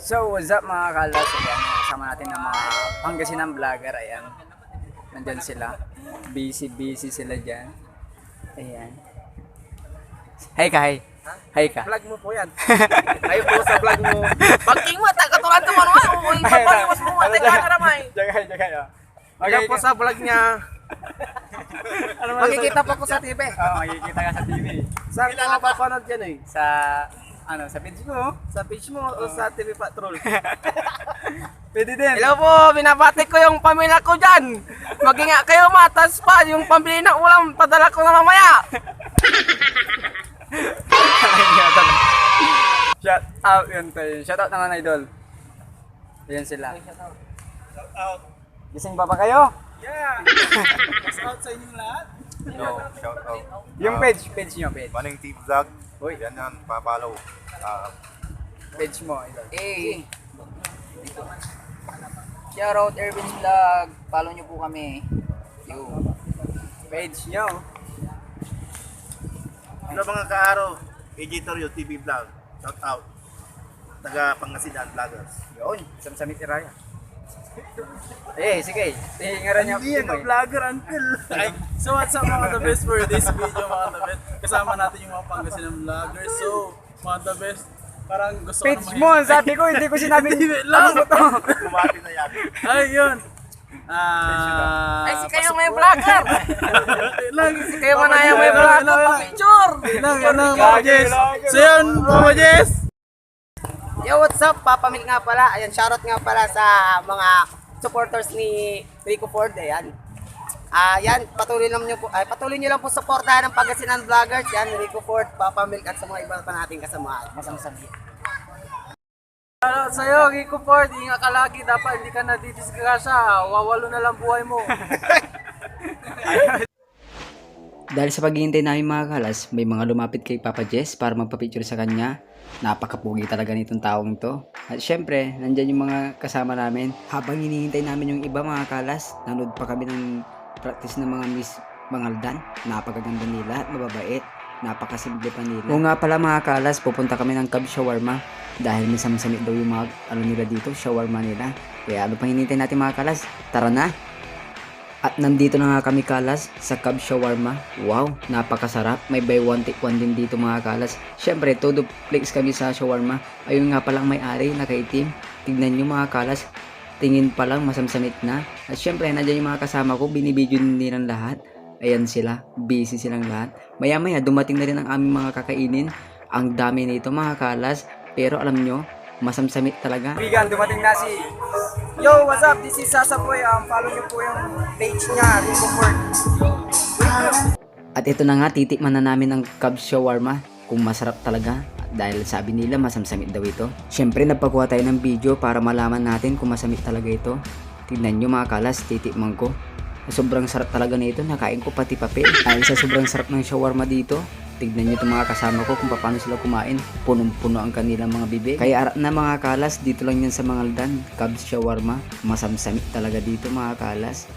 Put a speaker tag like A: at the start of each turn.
A: So, what's up mga kalas? Ayan, kasama natin ng mga Pangasinan vlogger. Ayan, nandyan sila. Busy sila dyan. Ayan. Hi ka, hi. Hi ka.
B: Vlog mo po yan. Ay po sa vlog mo. Pagking mo, katulad ko man. Uy, papaliwas mo. Ate ka karamay.
A: Jagay.
B: Ayan po sa vlog niya. Makikita po ko sa TV.
A: Oo, makikita ka sa TV.
B: Saan ka mapapanood yan eh?
A: Sa page mo.
B: Sa page mo o sa TV Patrol?
A: Pwede din.
B: Hello po, binabati ko yung pamilya ko dyan. Mag-ingat kayo matas pa. Yung pambili ng ulam, padala ko na mamaya.
A: Shout out yun tayo. Shout out naman idol. Ayan sila.
B: Shout out.
A: Gising pa ba kayo?
B: Yeah. Shout out sa inyong lahat.
C: Yo, shout out.
A: Yung page nyo, page.
C: Maning Team Vlog.
A: Uy.
C: Yan, papalaw.
A: Page mo, idol.
D: Hey! Shoutout Ervin's Vlog. Follow nyo po kami. Yo.
A: Page nyo.
C: Ano mga kaaraw? Editoryo TV Vlog. Shout out. Taga Pangasinan Vloggers.
A: Yun, samsamit iraya. Sige. Tingaran niya.
B: Hindi yan, vlogger uncle. So what's up mga the best for this video mga the best. Kasama natin yung mga Pangasinan vloggers. So mga the best. Parang gusto ko
A: Page mo, sabi ko, hindi ko sinabi.
B: lang.
C: Kumati na yan.
B: Ay yun.
D: Ay, si kayo may vlogger!
B: Lang.
D: Si kayo manaya may vlogger pa picture!
B: Lang, mga Jess. So yun, mga Jess.
E: Yo, what's up? Papamil nga pala. Ayan, shoutout nga pala sa mga supporters ni Rico Ford. Ayan. Yan, patuloy niyo lang po suportahan ng Pangasinan Vloggers. Yan, Rico Ford, Papamil at sa mga iba pa nating kasamahan. Masamsami.
B: Sa'yo, Rico Ford, ingat ka lagi. Dapat hindi ka nadidisgrasya. Wawalo na lang buhay mo.
F: Dahil sa paghihintay namin mga kalas, may mga lumapit kay Papa Jess para magpa-picture sa kanya. Napakapugi talaga nitong taong to. At syempre, nandyan yung mga kasama namin. Habang hinihintay namin yung iba mga kalas, nanood pa kami ng practice ng mga Miss Mangaldan. Napakaganda nila at mababait. Napakasimple pa nila. O nga pala mga kalas, pupunta kami ng Cub Shawarma. Dahil may samsamit daw yung mga nila dito, shawarma nila. Kaya ano pang hinihintay natin mga kalas? Tara na! At nandito na nga kami kalas sa Cub Shawarma. Wow, napakasarap. May buy one take one din dito mga kalas. Syempre, todo flex kami sa shawarma. Ayun nga palang may-ari, nakaitim. Tignan nyo mga kalas. Tingin pa lang, masamsamit na. At syempre, nandiyan yung mga kasama ko. Binibidyo nilang lahat. Ayan sila. Busy silang lahat. Maya-maya, dumating na rin ang aming mga kakainin. Ang dami nito mga kalas. Pero alam nyo, masamsamit talaga.
A: Bigan, dumating na si... Yo, what's up? This is Sasa Boy. Follow niyo po yung page niya, Rico Ford.
F: At ito na nga, titikman na namin ang Cub Shawarma. Kung masarap talaga. Dahil sabi nila, masamsamit daw ito. Syempre, nagpakuha tayo ng video para malaman natin kung masamit talaga ito. Tignan nyo mga kalas, titikman ko. Sobrang sarap talaga nito, nakain ko pati papel. Dahil sa sobrang sarap ng shawarma dito, tignan nyo itong mga kasama ko kung paano sila kumain. Punong-puno ang kanilang mga bibig. Kaya arap na mga kalas, dito lang yan sa Mangaldan. Cub Shawarma, masamsamit talaga dito mga kalas.